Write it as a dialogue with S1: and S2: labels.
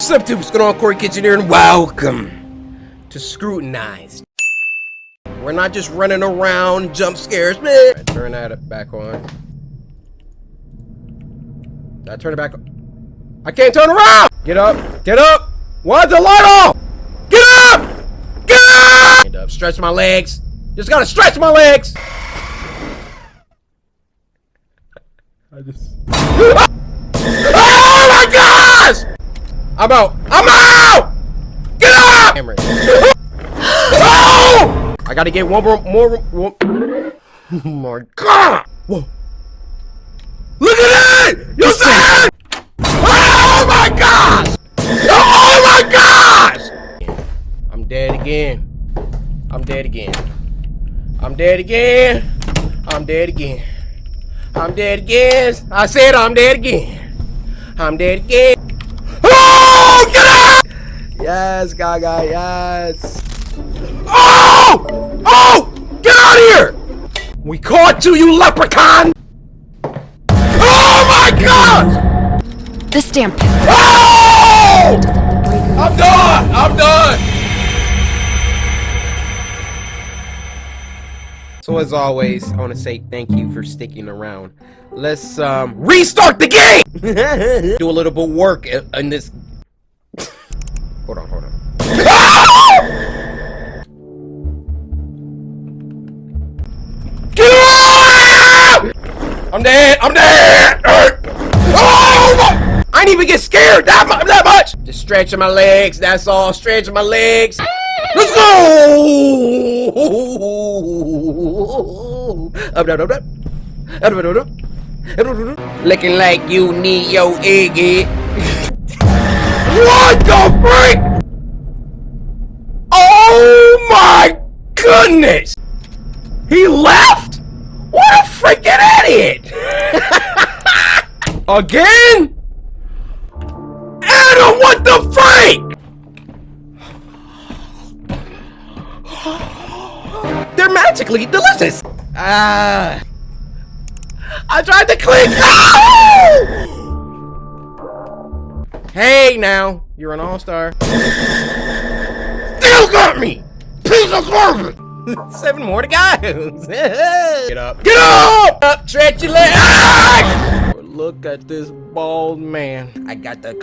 S1: Sup, what's going on? Cory here, and welcome to Scrutinized. We're not just running around, jump scares, man. Right, turn that back on. Did I turn it back on? I can't turn around! Get up! Get up! Why's the light off? Get up! Get up! Stand up, stretch my legs. Just gotta stretch my legs! I just... Oh my gosh! I'm out! I'm out! Get up! Oh! I gotta get one more. Oh my god! Whoa! Look at it! You see it? Oh my gosh! Oh my gosh! I'm dead again. I'm dead again. I'm dead again. I'm dead again. I'm dead again. I said I'm dead again. I'm dead again. Oh, get out! Yes, Gaga, yes. Oh! Oh! Get out of here! We caught you, you leprechaun! Oh my God!
S2: The stamp.
S1: Oh! I'm done! I'm done! So as always, I want to say thank you for sticking around. Let's restart the game! Do a little bit of work in this. Hold on. Get out! I'm dead! I'm dead! Oh my! I didn't even get scared that much! Just stretching my legs, that's all. Stretching my legs. Let's go! Up. Looking like you need your egg. What the freak? Oh my goodness! He left? What a freaking idiot! Again? Adam, what the freak? They're magically delicious. I tried to click. Oh! Hey, now you're an all-star. Still got me. Piece of garbage. 7 more to go. Get up. Get up. Up, stretch your legs. Look at this bald man. I got the